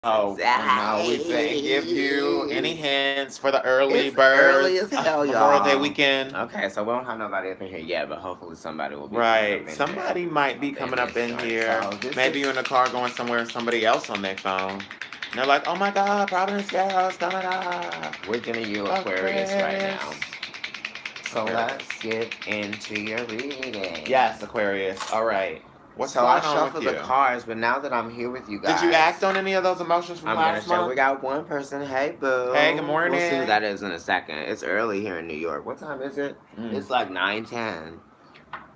Oh, no, we didn't give you any hints for the early It's early birds. as hell, Memorial Day y'all. weekend. Okay, so we don't have nobody up in here yet, but hopefully somebody will be coming up Right. in here. Somebody might be In coming up this in joint. here. So this Maybe is you're in the car going somewhere and somebody else on their phone. And they're like, oh my God, Providence Girls coming up. we're giving you Aquarius right Aquarius. now. So Aquarius. let's get into your reading. Yes, Aquarius. All right. What's So going I on with shuffled the you? cards, but now that I'm here with you guys, Did you act on any of those emotions from I'm gonna last show. We month? got one person. Hey, boo. Hey, good We'll see who morning. that is in a second. It's early here in New York. What time is it? It's like 9:10.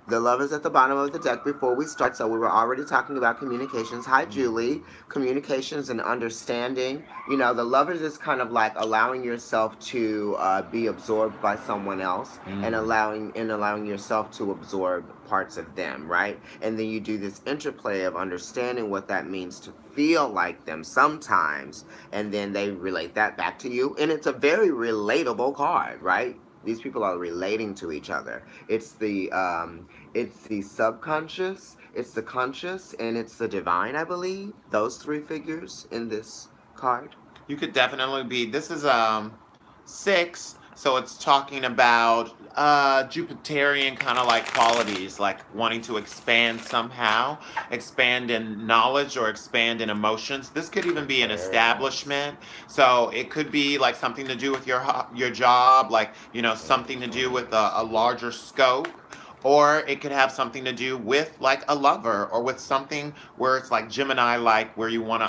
The love is at the bottom of the deck before we start, so we were already talking about communications. Hi, Julie. Communications and understanding. You know, the lovers is kind of like allowing yourself to be absorbed by someone else, and allowing yourself to absorb parts of them, right? And then you do this interplay of understanding what that means to feel like them sometimes, and then they relate that back to you, and it's a very relatable card, right? These people are relating to each other. It's the subconscious, it's the conscious, and it's the divine, I believe. Those three figures in this card. You could definitely be. This is 6, so it's talking about Jupiterian kind of like qualities, like wanting to expand somehow, expand in knowledge or expand in emotions. This could even be an Very nice. establishment, so it could be like something to do with your job, like something to do with a larger scope. Or it could have something to do with like a lover, or with something where it's like Gemini, like where you wanna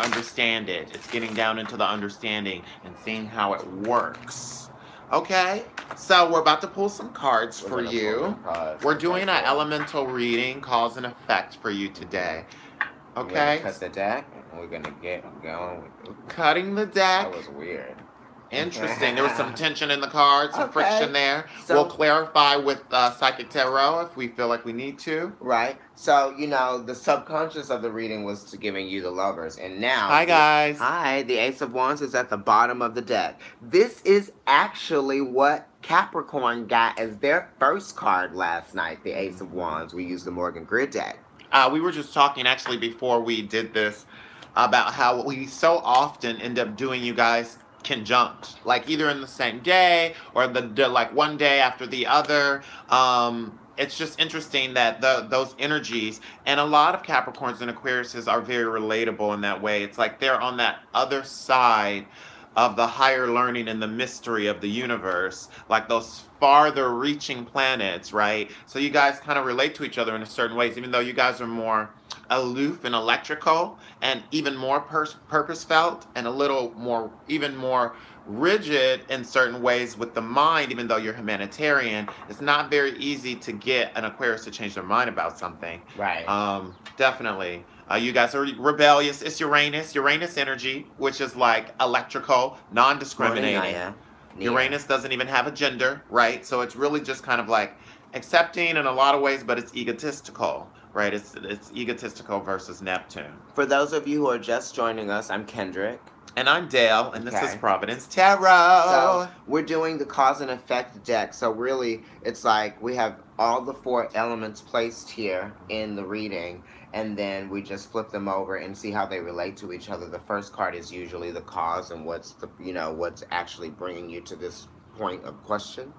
understand it. It's getting down into the understanding and seeing how it works. Okay, so we're about to pull some cards for you. We're doing an elemental reading, cause and effect for you today. We're gonna Okay, cut the deck, and we're gonna get going with. cutting the deck. That was weird. Interesting. There was some tension in the cards, some friction there. So, We'll clarify with Psychic Tarot if we feel like we need to. right. So the subconscious of the reading was to giving you the lovers, and now Hi, guys. the Ace of Wands is at the bottom of the deck. This is actually what Capricorn got as their first card last night. The Ace of Wands. We used the Morgan Grid deck. We were just talking actually before we did this about how we so often end up doing you guys conjunct, like either in the same day or the like one day after the other. It's just interesting that those energies, and a lot of Capricorns and Aquariuses are very relatable in that way. It's like they're on that other side of the higher learning and the mystery of the universe, like those farther reaching planets, right? So you guys kind of relate to each other in a certain ways, even though you guys are more aloof and electrical, and even more purpose felt, and a little more, even more rigid in certain ways with the mind. Even though you're humanitarian, it's not very easy to get an Aquarius to change their mind about something. Right. Definitely. You guys are rebellious. It's Uranus energy, which is like electrical, non-discriminating. Uranus doesn't even have a gender, right? So it's really just kind of like accepting in a lot of ways, but it's egotistical, right? It's egotistical versus Neptune. For those of you who are just joining us, I'm Kendrick. And I'm Dale, and this is Providence So Tarot. we're doing the cause and effect deck. So really, it's like we have all the 4 elements placed here in the reading, and then we just flip them over and see how they relate to each other. The first card is usually the cause and what's actually bringing you to this point of question.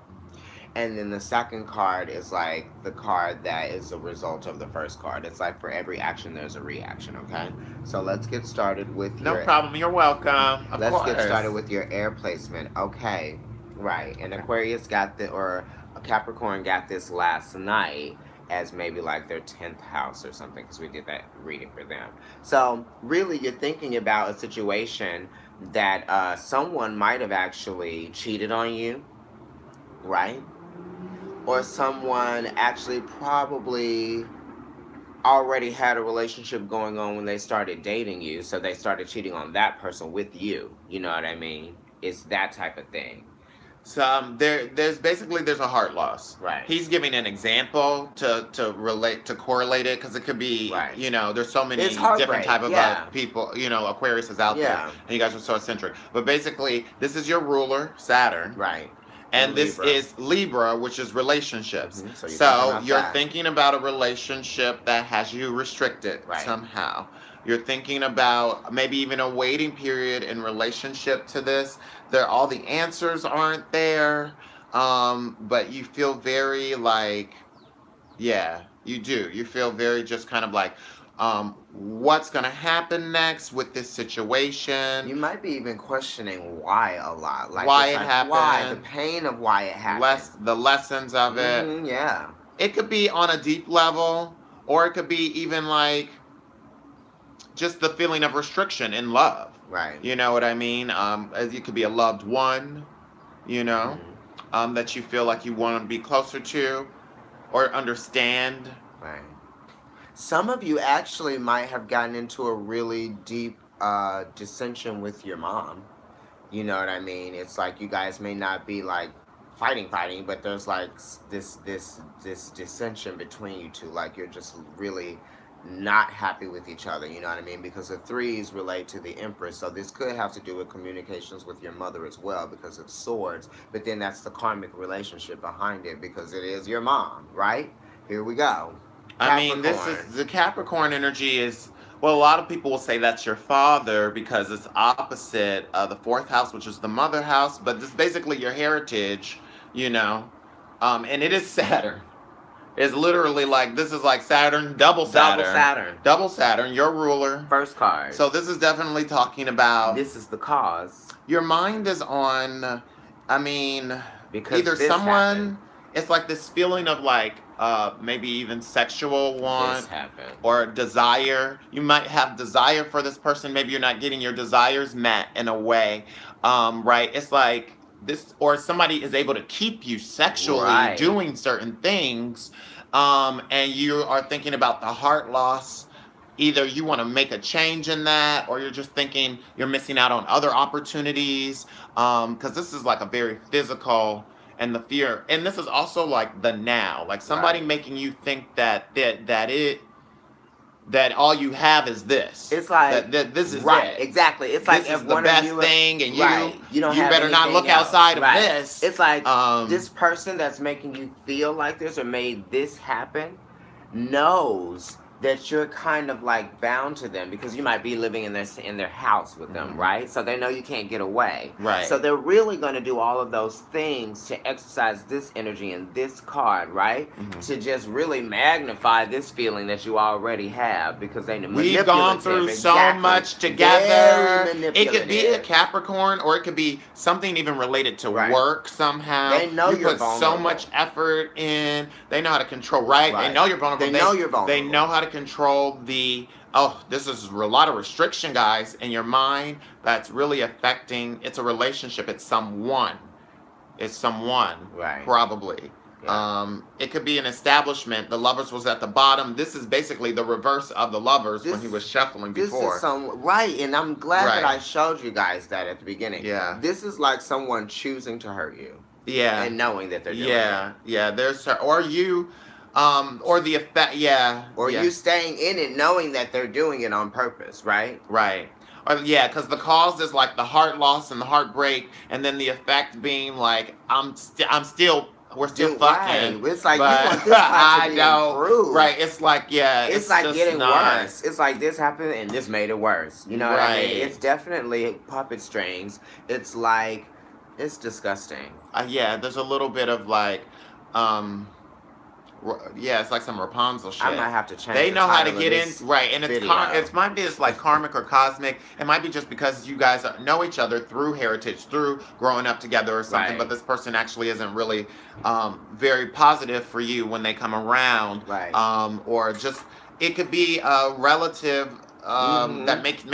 And then the second card is like the card that is a result of the first card. It's like for every action, there's a reaction, okay? So let's get started with No problem. You're welcome. Let's get started with your air placement. Okay, right. And Aquarius got or Capricorn got this last night as maybe like their 10th house or something, because we did that reading for them. So really, you're thinking about a situation that someone might have actually cheated on you, right? Or someone actually probably already had a relationship going on when they started dating you, so they started cheating on that person with you. You know what I mean? It's that type of thing. So there's a heart loss. Right. He's giving an example to correlate it, because it could be, there's so many different type of people, Aquarius is out there, and you guys are so eccentric. But basically, this is your ruler, Saturn. Right. And this is Libra, which is relationships. So you're thinking about a relationship that has you restricted somehow. You're thinking about maybe even a waiting period in relationship to this. All the answers aren't there, but you feel very like, yeah, you do. You feel very just kind of like, what's going to happen next with this situation? You might be even questioning why a lot. Like, why it's it like, happened. why? The pain of why it happened. The lessons of it. Yeah. It could be on a deep level, or it could be even like just the feeling of restriction in love. Right. You know what I mean? It could be a loved one, you know, that you feel like you want to be closer to or understand. Right. Some of you actually might have gotten into a really deep dissension with your mom. You know what I mean? It's like you guys may not be like fighting, but there's like this dissension between you two. Like you're just really not happy with each other. You know what I mean? Because the threes relate to the Empress, so this could have to do with communications with your mother as well because of swords. But then that's the karmic relationship behind it because it is your mom, right? Here we go. I mean, this is the Capricorn energy is. Well, a lot of people will say that's your father because it's opposite the fourth house, which is the mother house. But this is basically your heritage, you know. And it is Saturn. It's literally like, this is like Saturn, double Saturn. Double Saturn, your ruler. First card. So this is definitely talking about. This is the cause. Your mind is on, I mean, because either someone. Happened. It's like this feeling of like maybe even sexual want or desire. You might have desire for this person. Maybe you're not getting your desires met in a way, right? It's like this, or somebody is able to keep you sexually doing certain things, and you are thinking about the heart loss. Either you want to make a change in that, or you're just thinking you're missing out on other opportunities, because this is like a very physical. And the fear, and this is also like the now, like somebody making you think that all you have is this. It's like that this is it. Exactly. It's like this is the best thing, and you don't you have better not look else. outside of this. It's like this person that's making you feel like this or made this happen knows that you're kind of like bound to them because you might be living in their house with them, right? So they know you can't get away. Right. So they're really going to do all of those things to exercise this energy in this card, right? To just really magnify this feeling that you already have because they we've gone through so much together. It could be a Capricorn, or it could be something even related to work somehow. They know you put so much effort in. They know how to control. They know you're vulnerable. They know you're vulnerable. They know how to control this is a lot of restriction, guys, in your mind that's really affecting. It's a relationship. It's someone, probably. It could be an establishment. The Lovers was at the bottom. This is basically the reverse of the Lovers when he was shuffling before. This is and I'm glad that I showed you guys that at the beginning. Yeah. This is like someone choosing to hurt you. Yeah. And knowing that they're doing it. Yeah. There's or you. Or the effect, you staying in it knowing that they're doing it on purpose, right? Right. Or, because the cause is like the heart loss and the heartbreak, and then the effect being like, we're still fucking. Right. It's like, but, you want this part to be improved. Right, it's like, it's like getting worse. It's like this happened and this made it worse. You know what I mean? It's definitely puppet strings. It's like, it's disgusting. There's a little bit of like, it's like some Rapunzel shit. I might have to change. They know how to get in, and it might be like karmic or cosmic. It might be just because you guys know each other through heritage, through growing up together or something. But this person actually isn't really very positive for you when they come around, or just it could be a relative. That making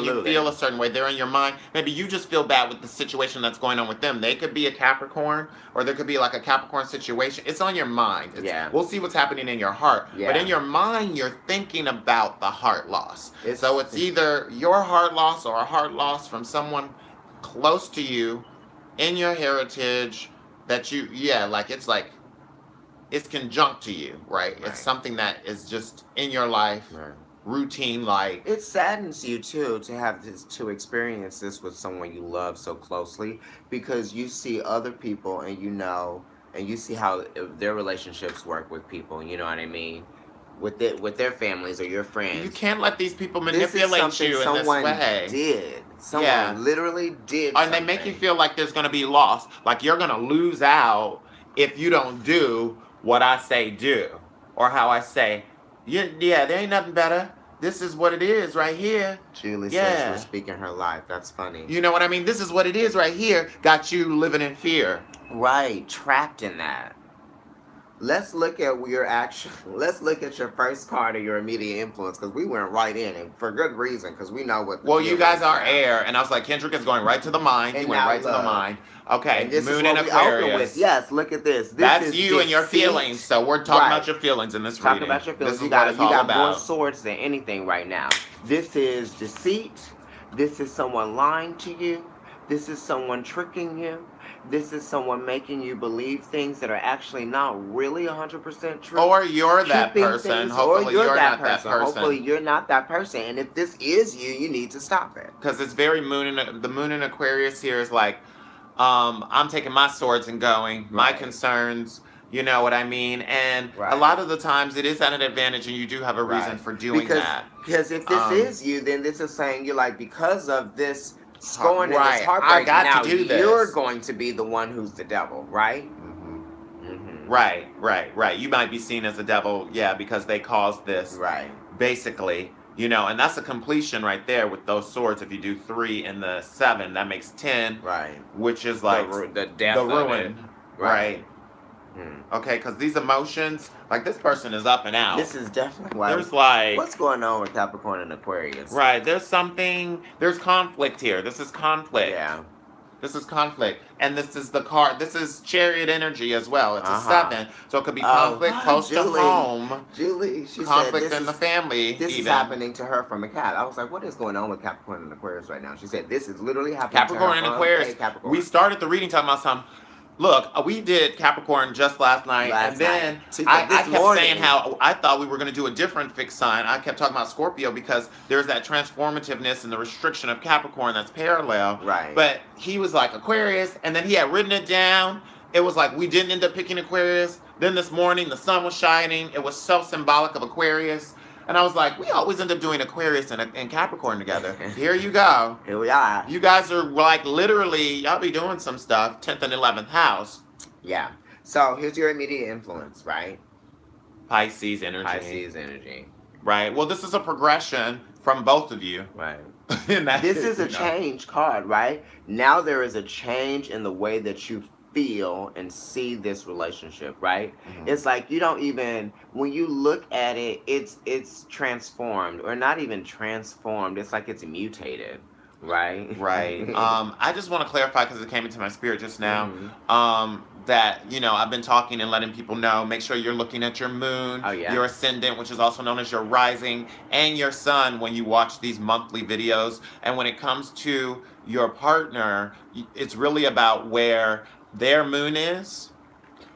you feel a certain way. They're in your mind. Maybe you just feel bad with the situation that's going on with them. They could be a Capricorn, or there could be like a Capricorn situation. It's on your mind. We'll see what's happening in your heart. But in your mind, you're thinking about the heart loss. So it's either your heart loss or a heart loss from someone close to you in your heritage that you, it's conjunct to you, right? It's something that is just in your life. Routine, like it saddens you too to experience this with someone you love so closely because you see other people and you see how their relationships work with people, you know what I mean, with their families or your friends. You can't let these people This is manipulate something you in this someone way. did. Someone Yeah. literally did And something. they make you feel like there's going to be loss. Like you're going to lose out if you don't do what I say do. Or how I say, yeah, there ain't nothing better. This is what it is right here. Julie says Yeah. we're speaking her life. That's funny. You know what I mean? This is what it is right here. Got you living in fear. Right. Trapped in that. Let's look at your action. Let's look at your first card of your immediate influence, because we went right in, and for good reason, because we know what. Well, you guys are air, and I was like, Kendrick is going right to the mind. He went right to the mind. Okay, and this Moon is what in we Aquarius. open with. Yes, look at this. That's is you and your feelings. So we're talking about your feelings in this reading. Talking about your feelings. This is you what it's all got about. more swords than anything right now. This is deceit. This is someone lying to you. This is someone tricking you. This is someone making you believe things that are actually not really 100% true. Or you're that person. Hopefully you're not that person. Hopefully you're not that person. And if this is you, you need to stop it. Because it's very the Moon in Aquarius here is like, I'm taking my swords and going. My concerns. You know what I mean? And a lot of the times it is at an advantage and you do have a reason for doing that. Because if this is you, then this is saying you're like, because of this scorn and this heartbreak, I got now to do this. You're going to be the one who's the devil, right? Right. You might be seen as a devil, because they caused this. Right. Basically, and that's a completion right there with those swords. If you do 3 and the 7, that makes 10. Right. Which is like the death the ruin. Right. Hmm. Okay, because these emotions, like this person is up and out. This is definitely why. There's like, what's going on with Capricorn and Aquarius? Right, there's conflict here. This is conflict. Yeah. This is conflict. And this is the card, this is chariot energy as well. It's a 7. So it could be conflict close to home. Julie, she conflict said in the family. This is happening to her from a cat. I was like, what is going on with Capricorn and Aquarius right now? She said, this is literally happening Capricorn to her and Aquarius. Capricorn. We started the reading talking about something. Look, we did Capricorn just last night, and then I kept saying how I thought we were going to do a different fixed sign. I kept talking about Scorpio because there's that transformativeness and the restriction of Capricorn that's parallel. Right. But he was like Aquarius, and then he had written it down. It was like we didn't end up picking Aquarius. Then this morning, the sun was shining. It was so symbolic of Aquarius. And I was like, we always end up doing Aquarius and Capricorn together. Here you go. Here we are. You guys are like literally, y'all be doing some stuff. 10th and 11th house. Yeah. So here's your immediate influence, right? Pisces energy. Pisces energy. Right. Well, this is a progression from both of you. Right. This is a change card, right? Now there is a change in the way that you feel and see this relationship, right? Mm-hmm. It's like you don't even, when you look at it, it's transformed, or not even transformed. It's like it's mutated, right? Right. I just want to clarify, because it came into my spirit just now, that, I've been talking and letting people know, make sure you're looking at your moon, your ascendant, which is also known as your rising, and your sun when you watch these monthly videos. And when it comes to your partner, it's really about where their moon is,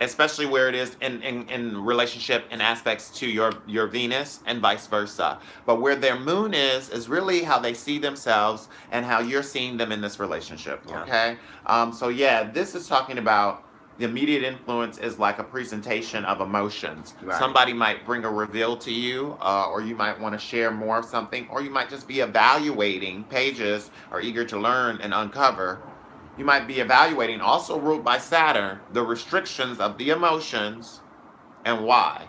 especially where it is in relationship and aspects to your Venus, and vice versa. But where their moon is really how they see themselves and how you're seeing them in this relationship. Okay. So this is talking about the immediate influence is like a presentation of emotions. Right. Somebody might bring a reveal to you, or you might want to share more of something, or you might just be evaluating pages or eager to learn and uncover. You might be evaluating, also ruled by Saturn, the restrictions of the emotions and why.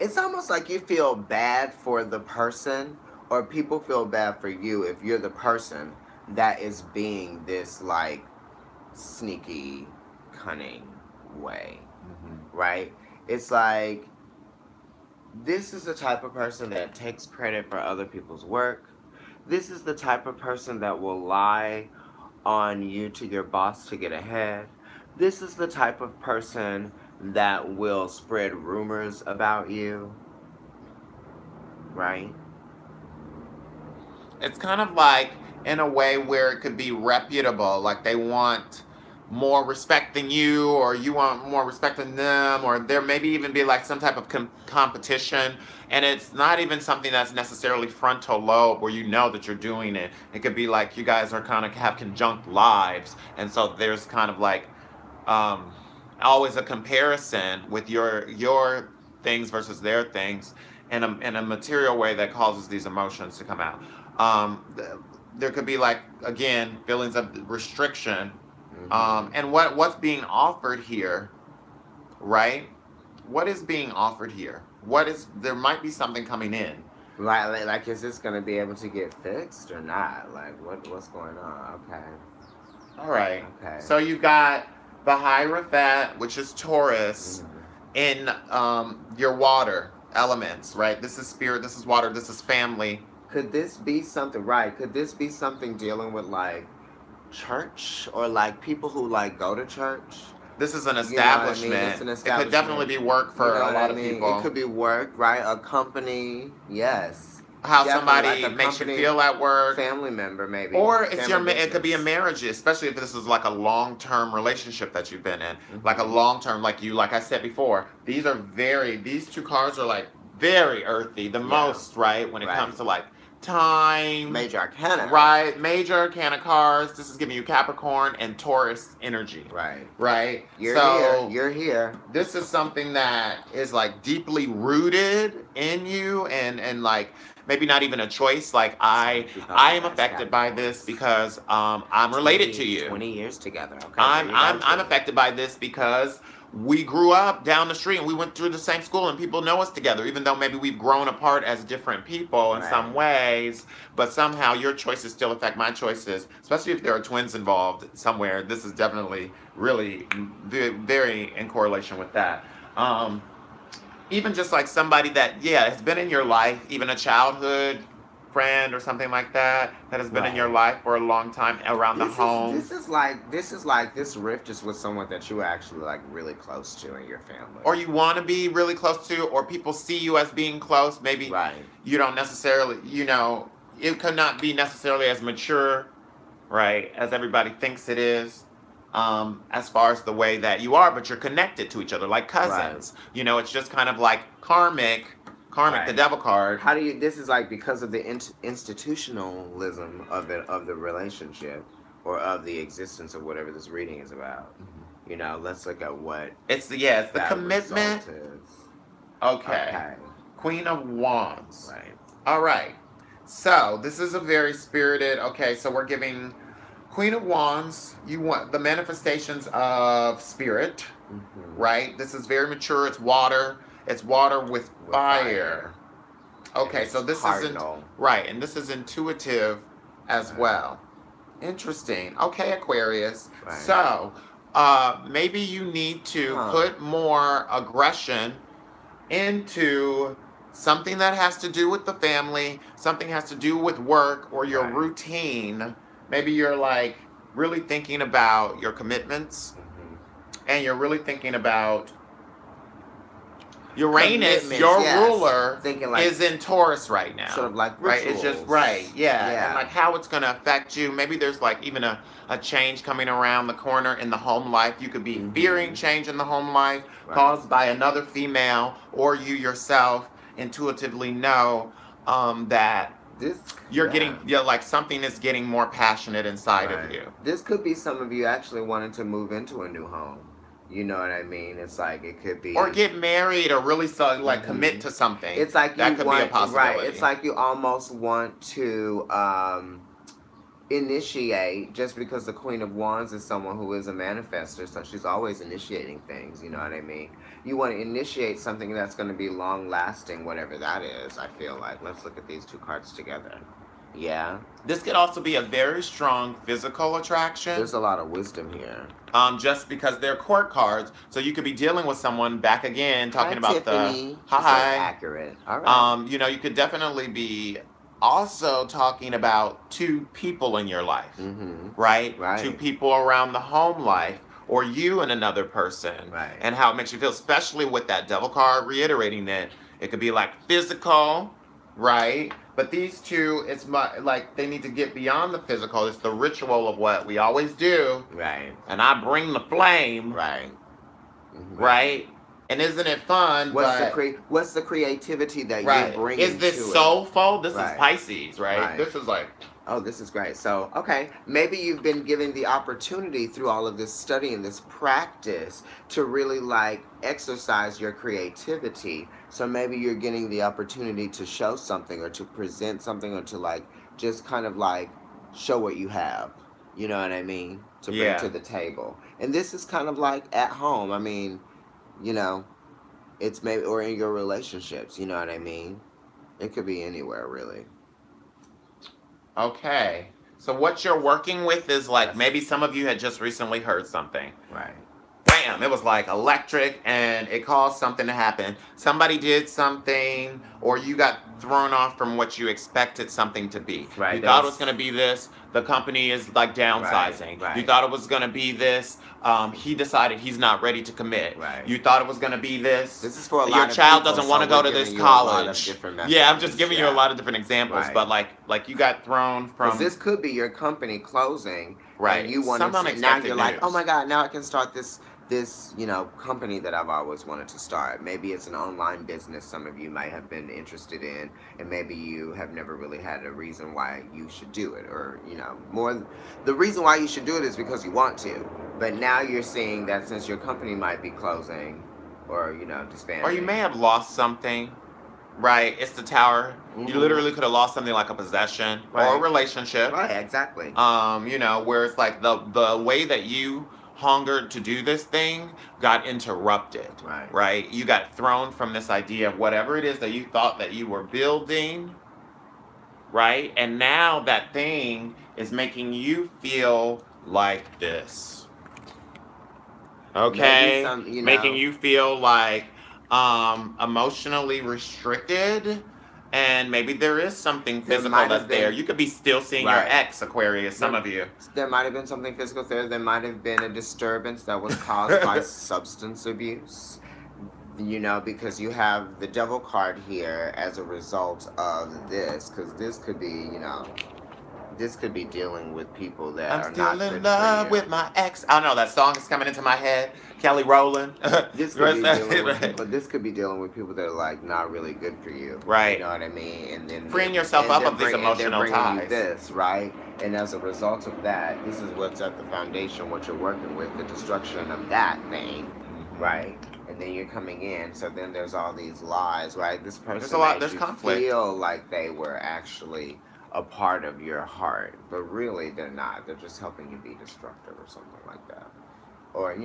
It's almost like you feel bad for the person, or people feel bad for you if you're the person that is being this like sneaky, cunning way, right? It's like, this is the type of person that takes credit for other people's work. This is the type of person that will lie on you to your boss to get ahead. This is the type of person that will spread rumors about you, right? It's kind of like in a way where it could be reputable, like they want more respect than you, or you want more respect than them, or there maybe even be like some type of competition, and it's not even something that's necessarily frontal lobe where you know that you're doing it. It could be like you guys are kind of have conjunct lives, and so there's kind of like always a comparison with your things versus their things in a material way that causes these emotions to come out. There could be like, again, feelings of restriction. And what's being offered here, right? What is being offered here? There might be something coming in. Like, is this gonna be able to get fixed or not? Like, what's going on? Okay. All right. Okay. So you've got the Hierophant, which is Taurus, in your water elements, right? This is spirit, this is water, this is family. Could this be something, right? Could this be something dealing with, like, church? Or, like, people who, like, go to church? This is an establishment. You know what I mean? It's an establishment. It could definitely be work for a lot of people. It could be work, right? A company, yes. How somebody like makes you feel at work. Family member, maybe. Or it could be a marriage, especially if this is like a long-term relationship that you've been in. Like a long-term, like I said before, these two cards are like very earthy, the most, right? When it comes to like time. Major Arcana. Right. Major Arcana cards. This is giving you Capricorn and Taurus energy. Right. Right? You're here. This is something that is like deeply rooted in you and like maybe not even a choice. Like I am affected by this because I'm related to you. 20 years together. Okay. I'm affected by this because we grew up down the street and we went through the same school and people know us together, even though maybe we've grown apart as different people in some ways, but somehow your choices still affect my choices, especially if there are twins involved somewhere. This is definitely really very in correlation with that. Even just like somebody that, has been in your life, even a childhood friend or something like that has been in your life for a long time around the home. This is like this rift is with someone that you actually like really close to in your family. Or you want to be really close to, or people see you as being close. Maybe you don't necessarily, it could not be necessarily as mature, right, as everybody thinks it is. As far as the way that you are, but you're connected to each other like cousins. It's just kind of like karmic, the devil card. How do you? This is like because of the institutionalism of the relationship, or of the existence of whatever this reading is about. Let's look at what it's the commitment. Okay. Queen of Wands. Right. All right. So this is a very spirited. Okay, so we're giving Queen of Wands. You want the manifestations of spirit, right? This is very mature. It's water. It's water with fire. Okay, so this isn't right, and this is intuitive as well. Interesting. Okay, Aquarius. Right. So, maybe you need to put more aggression into something that has to do with the family, something has to do with work or your routine. Maybe you're like really thinking about your commitments, and you're really thinking about Uranus, your ruler, is in Taurus right now. Sort of like rituals. Right? It's just and like how it's gonna affect you. Maybe there's like even a change coming around the corner in the home life. You could be fearing change in the home life caused by another female, or you yourself intuitively know that you're getting like something is getting more passionate inside of you. This could be some of you actually wanting to move into a new home. You know what I mean? It's like it could be, or get married, or really commit to something. It's like that could be a possibility. Right? It's like you almost want to initiate, just because the Queen of Wands is someone who is a manifester, so she's always initiating things. You know what I mean? You want to initiate something that's going to be long lasting, whatever that is. I feel like let's look at these two cards together. Yeah. This could also be a very strong physical attraction. There's a lot of wisdom here. Just because they're court cards, so you could be dealing with someone back again, talking about Tiffany. the accurate. All right. You could definitely be also talking about two people in your life, right? Two people around the home life, or you and another person, and how it makes you feel, especially with that devil card reiterating that it could be like physical, right? But these two, it's like they need to get beyond the physical. It's the ritual of what we always do. Right. And I bring the flame. Right. Right. And isn't it fun? What's the creativity that you bring? Is this soulful? This is Pisces, right? This is like Oh, this is great. So, okay, maybe you've been given the opportunity through all of this study and this practice to really like exercise your creativity. So maybe you're getting the opportunity to show something or to present something or to like just kind of like show what you have. You know what I mean? To bring to Yeah. the table. And this is kind of like at home. I mean, you know, it's maybe or in your relationships, you know what I mean? It could be anywhere really. Okay. So what you're working with is like That's maybe some of you had just recently heard something. right. Bam! It was like electric and it caused something to happen. Somebody did something, or you got thrown off from what you expected something to be. Right. You There thought it was was going to be this, the company is like right, downsizing. You right, thought it was going to be this, he decided he's not ready to commit. right. You thought it was going to be this, This is for a your lot of child people, doesn't want so to go we're to this giving you a lot of college. different Yeah, I'm just messages. giving you a Yeah, lot of different examples, right. but like you got thrown Because from this could be your company closing, and right you want some to. Now unexpected you're like, oh news. my god, now I can start this company that I've always wanted to start. Maybe it's an online business some of you might have been interested in, and maybe you have never really had a reason why you should do it, or more. The reason why you should do it is because you want to, but now you're seeing that since your company might be closing, or Or you disbanding. may have lost something. Right, it's the tower. You Mm-hmm. literally could have lost something like a possession or a Right. relationship. Right. Exactly. Where it's like the way that you hungered to do this thing got interrupted. Right. Right? You got thrown from this idea of whatever it is that you thought that you were building, right? And now that thing is making you feel like this. Maybe Okay? some. Making you feel like emotionally restricted, and maybe there is something There physical might that's have there. been. You could be still seeing your Right. ex, Aquarius, some There, of you. there might have been something physical there. There might have been a disturbance that was caused by substance abuse. Because you have the devil card here as a result of this. Because this could be dealing with people that I'm are still not in good for love you. with my ex. I don't know, that song is coming into my head. Kelly Rowland. This could be dealing with people. This could be dealing with people that are like not really good for you. You Right. know what I mean? And then Freeing yourself up of these and they're emotional bringing you ties. this right. And as a result of that, this is what's at the foundation. What you're working with, the destruction of that thing, Mhm. right? And then you're coming in. So then there's all these lies, right? This There's a person lot, made there's you conflict. feel like they were actually a part of your heart, but really they're not. They're just helping you be destructive or something like that. Or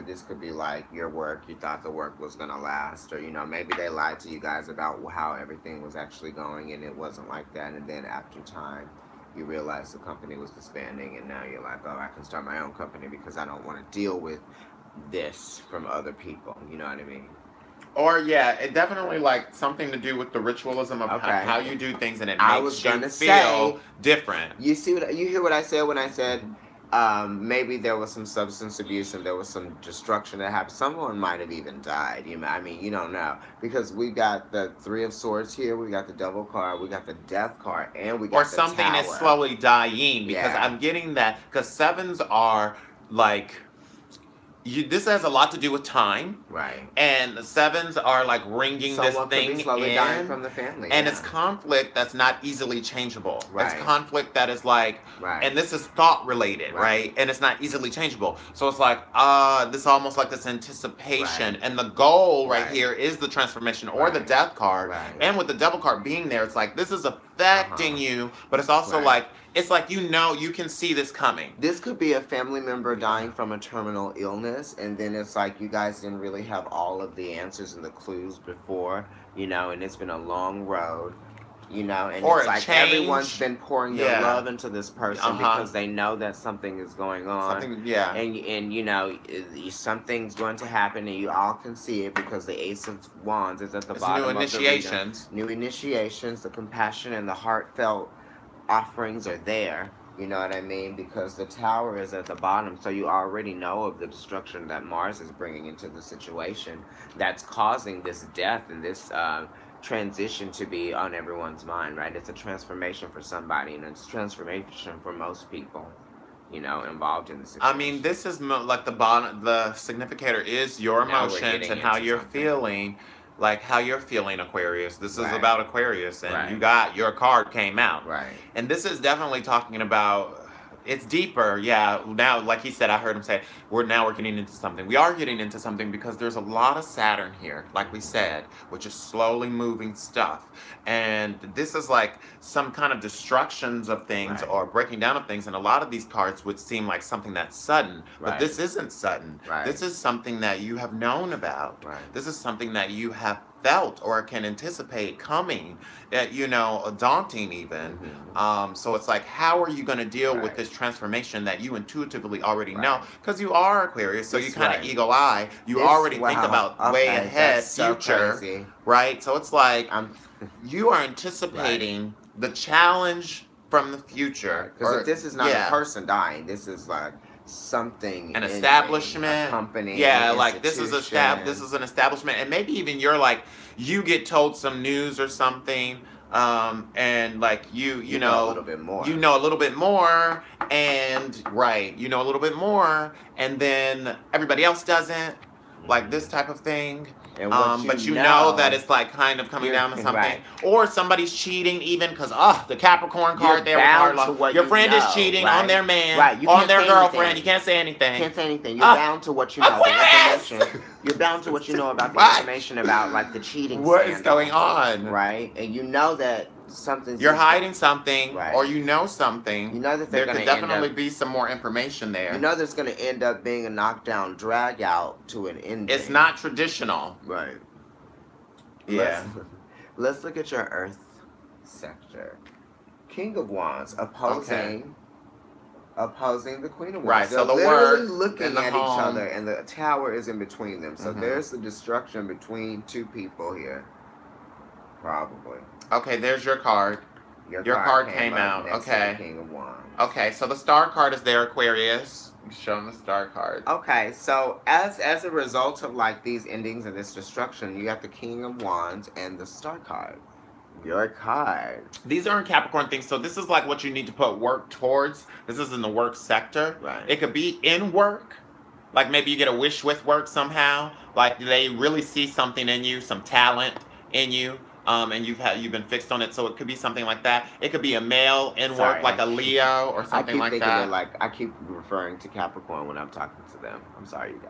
this could be like your work. You thought the work was gonna last, or maybe they lied to you guys about how everything was actually going, and it wasn't like that. And then after time, you realize the company was disbanding, and now you're like, oh, I can start my own company because I don't want to deal with this from other people. You know what I mean? Or yeah, it definitely like something to do with the ritualism of Okay. how you do things, and it I was makes you gonna feel say, different. you see what you hear what I said when I said maybe there was some substance abuse and there was some destruction that happened. Someone might have even died. I mean, you don't know because we got the Three of Swords here, we got the Devil card, we got the Death card, and we got Or the something Tower. is slowly dying, because Yeah. I'm getting that, because sevens are like this has a lot to do with time, Right. and the sevens are like ringing Someone this could thing be slowly in, dying from the family. and Yeah. it's conflict that's not easily changeable. Right. It's conflict that is like, Right. and this is thought related, Right. right? And it's not easily changeable. So it's like, this almost like this anticipation, Right. and the goal right Right. here is the transformation or the Right. death card, Right. and with the devil card being there, it's like this is affecting you, but it's also Right. like it's like you can see this coming. This could be a family member dying from a terminal illness, and then it's like you guys didn't really have all of the answers and the clues before, and it's been a long road, and Or it's a like change. everyone's been pouring their Yeah. love into this person because they know that something is going on. Something, yeah. And something's going to happen, and you all can see it because the Ace of Wands is at the It's bottom new of the initiations. reading. New initiations, the compassion and the heartfelt offerings are there. You know what I mean? Because the Tower is at the bottom, so you already know of the destruction that Mars is bringing into the situation that's causing this death and this transition to be on everyone's mind, right? It's a transformation for somebody, and it's a transformation for most people, involved in the situation. I mean, this is like the bottom. The significator is your Now we're emotions getting and how into you're something. feeling, like how you're feeling, Aquarius. This is Right. about Aquarius, and Right. you got your card came out. Right. And this is definitely talking about it's deeper. Yeah. Now, like he said, I heard him say, we're getting into something. We are getting into something because there's a lot of Saturn here, like we said, which is slowly moving stuff. And this is like some kind of destructions of things Right. or breaking down of things. And a lot of these cards would seem like something that's sudden, but Right. this isn't sudden. Right. This is something that you have known about. Right. This is something that you have felt or can anticipate coming, that daunting even. So it's like, how are you going to deal with Right. this transformation that you intuitively already know? Right. Because you are Aquarius, so This you kind of way. eagle eye. You This- already think wow. about way Okay, ahead, that's so future, crazy. right? So it's like I'm you are anticipating the challenge from the future. because if this is not yeah. a person dying, this is like something An ending, establishment, a company, yeah, an like this is institution. an establishment, and maybe even you're like you get told some news or something, and like you know a little bit more. you know a little bit more, and right, you know a little bit more, and then everybody else doesn't, like this type of thing. And what But you know that it's like kind of coming down to something, right. or somebody's cheating, even because the Capricorn card there with bound hard to love. what Your you friend know, is cheating right? on their man, Right. You on can't their say girlfriend. anything. You can't say anything. Can't say anything. You're bound to what you know. The Aquarius! information. You're bound to what you know about the What? information about like the cheating. What scandal, is going on? right? And you know that something's. You're hiding something, right. or you know something. You know that there they're could going to definitely be some more information there. You know there's going to end up being a knockdown, drag out to an ending. It's not traditional. Right. Yeah. Let's look at your Earth sector. King of Wands opposing the Queen of Wands. Right, so They're the literally work looking and the at home. each other, and the tower is in between them. So Mhm. there's the destruction between two people here. Probably. Okay, there's your card. Your card came up out. next to Okay. the King of Wands. Okay, so the star card is there, Aquarius. Show them the star card. Okay, so as a result of like these endings and this destruction, you got the King of Wands and the Star card. Your card. These are in Capricorn things, so this is like what you need to put work towards. This is in the work sector. Right. It could be in work. Like maybe you get a wish with work somehow. Like they really see something in you, some talent in you. And you've been fixed on it, so it could be something like that. It could be a male in work, like a Leo or something like that. I keep referring to Capricorn when I'm talking to them. I'm sorry, you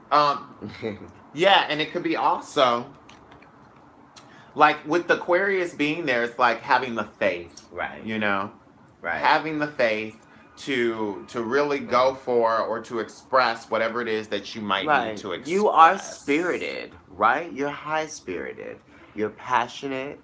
guys. Yeah, and it could be also like with the Aquarius being there, it's like having the faith, right? You know, right? Having the faith to really go for or to express whatever it is that you might need to express. You are spirited, right? You're high spirited. You're passionate,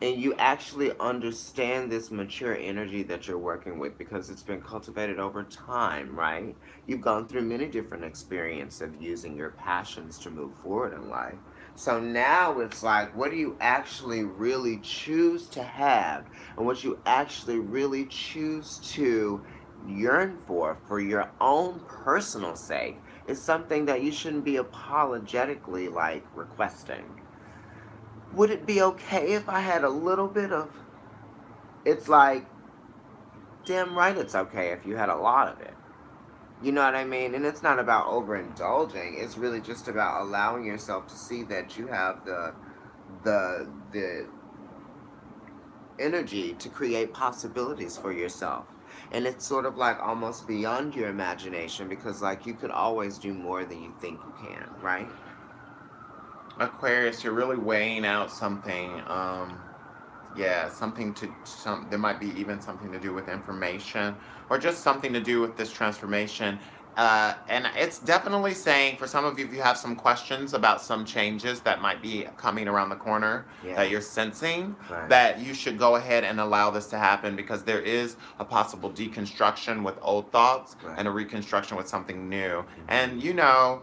and you actually understand this mature energy that you're working with because it's been cultivated over time, right? You've gone through many different experiences of using your passions to move forward in life. So now it's like, what do you actually really choose to have, and what you actually really choose to yearn for your own personal sake is something that you shouldn't be apologetically like requesting. Would it be okay if I had a little bit of... It's like, damn right it's okay if you had a lot of it. You know what I mean? And it's not about overindulging. It's really just about allowing yourself to see that you have the energy to create possibilities for yourself. And it's sort of like almost beyond your imagination because like you could always do more than you think you can, right? Aquarius, you're really weighing out something. Yeah, there might be even something to do with information or just something to do with this transformation. And it's definitely saying for some of you, if you have some questions about some changes that might be coming around the corner that you're sensing, that you should go ahead and allow this to happen because there is a possible deconstruction with old thoughts and a reconstruction with something new. Mm-hmm. And you know,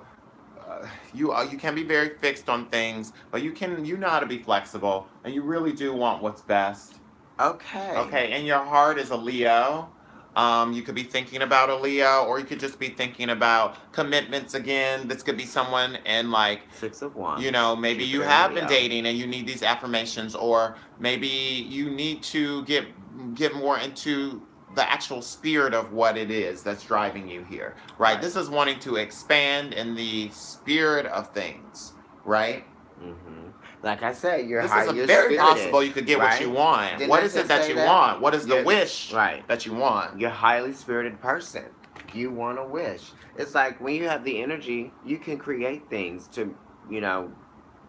you can be very fixed on things, but you know how to be flexible, and you really do want what's best. Okay, and your heart is a Leo. You could be thinking about a Leo, or you could just be thinking about commitments again. This could be someone in like 6 of Wands. You know, maybe you have been dating and you need these affirmations, or maybe you need to get more into the actual spirit of what it is that's driving you here, right? This is wanting to expand in the spirit of things, right? Mm-hmm. Like I said, you're This high, is a you're very spirited, possible you could get what right? you want. Didn't What I is it just that say you that? want? What is the You're, wish right. that you want? You're a highly spirited person. You want to wish. It's like when you have the energy, you can create things to, you know,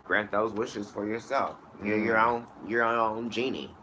grant those wishes for yourself. You're your own genie.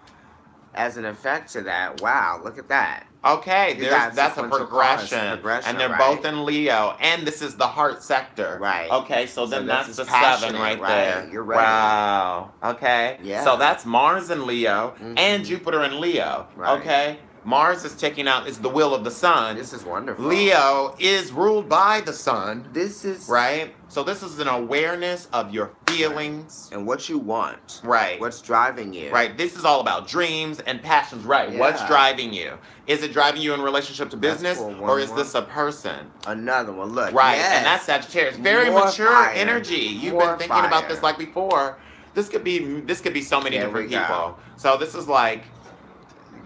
As an effect to that, wow, look at that. Okay, You got that's a sequential cause progression. progression, And they're right? both in Leo. And this is the heart sector. Right. Okay, so So then this that's is the 7 passionate, right right? there. You're ready. Wow. Okay. Yeah. So that's Mars in Leo and Mhm. Jupiter in Leo. Right. Okay. Mars is taking out, is the will of the sun. This is wonderful. Leo is ruled by the sun. This is right. So this is an awareness of your feelings. and what you want. Right. What's driving you. Right. This is all about dreams and passions. Right. Yeah. What's driving you? Is it driving you in relationship to business, cool. or is this a person? Another one. Look. Right. Yes. And that's Sagittarius. Very More mature fire. energy. You've More been thinking about fire. this like before. This could be so many There different we go. people. So this is like,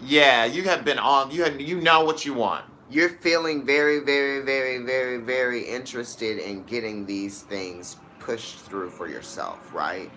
yeah, you have been on. You know what you want. You're feeling very, very, very, very, very interested in getting these things pushed through for yourself, right?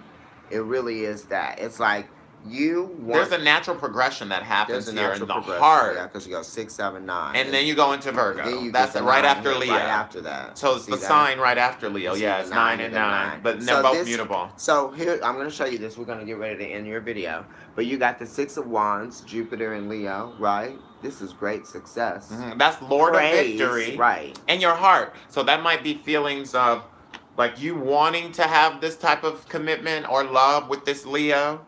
It really is that. It's like you want. There's a natural progression that happens There's a here natural in the progression, heart. Yeah, because you go 6, 7, 9. And then you go into Virgo. Then you That's get the right 9 after here, Leo. Right after that. So it's See the that? sign right after Leo. See Yeah, the it's 9 and 9. But they're both mutable. So here, I'm going to show you this. We're going to get ready to end your video. But you got the 6 of Wands, Jupiter and Leo, right? This is great success. Mm-hmm. That's Lord of Victory. Right. And your heart. So that might be feelings of like you wanting to have this type of commitment or love with this Leo.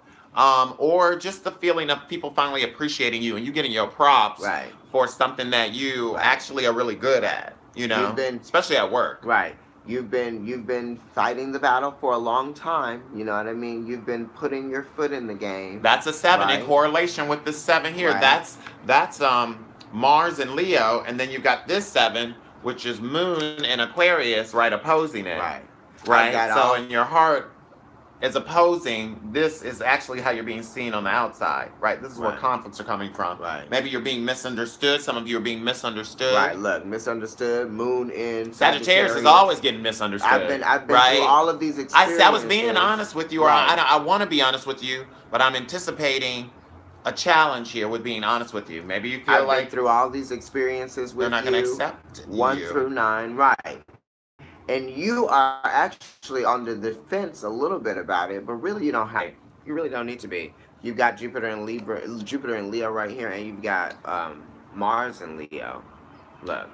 Or just the feeling of people finally appreciating you and you getting your props Right. for something that you actually are really good at, you know, especially at work. Right. You've been fighting the battle for a long time. You know what I mean? You've been putting your foot in the game. That's a 7 right? in correlation with the 7 here. Right. That's Mars and Leo, and then you've got this 7, which is Moon and Aquarius, right, opposing it. Right. Right. So in your heart is opposing. This is actually how you're being seen on the outside. Right. This is where conflicts are coming from. Right. Maybe you're being misunderstood. Some of you are being misunderstood. Right. Look, misunderstood. Moon in Sagittarius is always getting misunderstood. I've been through all of these experiences. I was being honest with you, or I want to be honest with you, but I'm anticipating a challenge here with being honest with you. Maybe you feel I've like been through all these experiences with they're not you. going to accept 1 you. through 9, right? And you are actually on the defense a little bit about it, but really you don't have. You really don't need to be. You've got Jupiter and Leo right here, and you've got Mars and Leo. Look.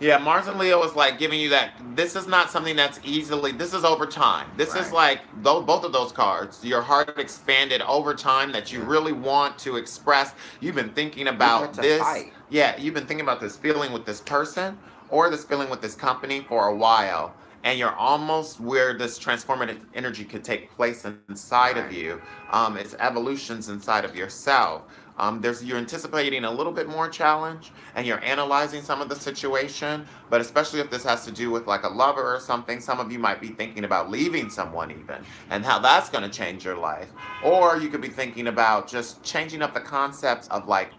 Yeah, Mars and Leo is like giving you that. This is not something that's easily. This is over time. This is like both of those cards. Your heart expanded over time that you really want to express. You've been thinking about this. Yeah, you've been thinking about this feeling with this person or this feeling with this company for a while. And you're almost where this transformative energy could take place inside of you. It's evolutions inside of yourself. You're anticipating a little bit more challenge, and you're analyzing some of the situation. But especially if this has to do with like a lover or something, some of you might be thinking about leaving someone even, and how that's going to change your life. Or you could be thinking about just changing up the concepts of like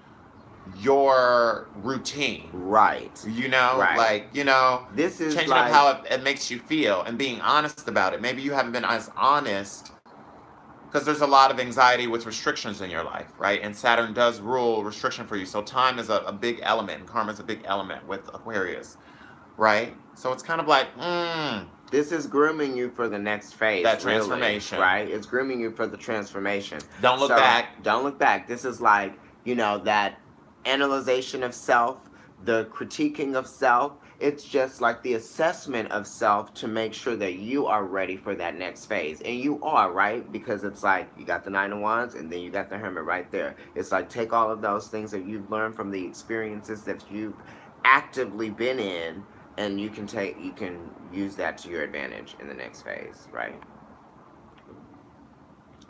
your routine, right? You know, like, you know, this is changing like, up how it makes you feel and being honest about it. Maybe you haven't been as honest because there's a lot of anxiety with restrictions in your life, right? And Saturn does rule restriction for you, so time is a big element, and karma is a big element with Aquarius, right? So it's kind of like, this is grooming you for the next phase. That transformation, really, right? It's grooming you for the transformation. Don't look back. Don't look back. This is like, you know, that analyzation of self, the critiquing of self. It's just like the assessment of self to make sure that you are ready for that next phase. And you are, right? Because it's like you got the 9 of Wands and then you got the Hermit right there. It's like take all of those things that you've learned from the experiences that you've actively been in, and you can use that to your advantage in the next phase, right?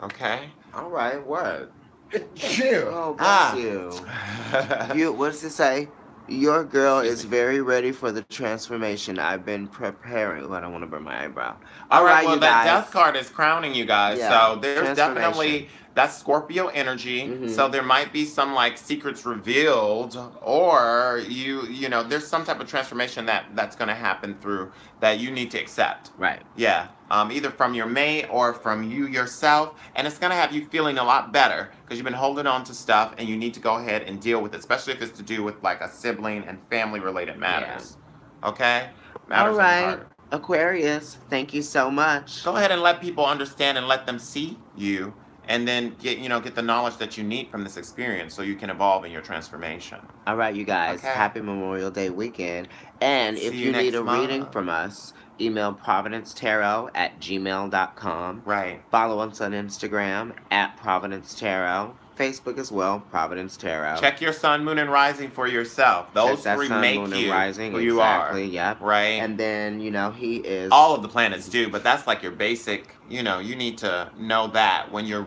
Okay. All right, what? Oh, bless you. What does it say? Your girl is very ready for the transformation. I've been preparing. Oh, I don't want to burn my eyebrow. All right, well, that death card is crowning you guys. Yeah, so there's definitely, that's Scorpio energy. So there might be some like secrets revealed, or you know, there's some type of transformation that's going to happen through that you need to accept. Right. Yeah. either from your mate or from you yourself, and it's going to have you feeling a lot better because you've been holding on to stuff and you need to go ahead and deal with it, especially if it's to do with like a sibling and family related matters. Okay? Matters All of the right, heart. Aquarius, thank you so much. Go ahead and let people understand and let them see you, and then get the knowledge that you need from this experience so you can evolve in your transformation. All right, you guys, Okay. happy Memorial Day weekend. And if See you you need next a reading month. from us, email providencetarot@gmail.com. Right. Follow us on Instagram @providencetarot. Facebook as well, Providence Tarot. Check your sun, moon, and rising for yourself. Those Check that three sun, make moon, you and rising. who you Exactly, are. yep. Right? And then, he is... All of the planets do, but that's like your basic, you need to know that when you're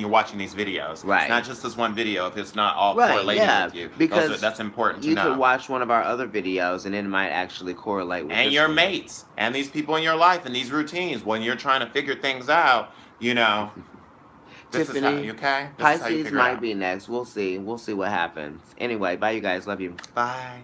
watching these videos. Right. It's not just this one video if it's not all Right, correlating yeah, with you. because that's important to you know. could watch one of our other videos and it might actually correlate with And this your one. mates and these people in your life and these routines when you're trying to figure things out, this Tiffany, is how, okay? This is how you Pisces figure it might out. be next. We'll see. We'll see what happens. Anyway, bye, you guys. Love you. Bye.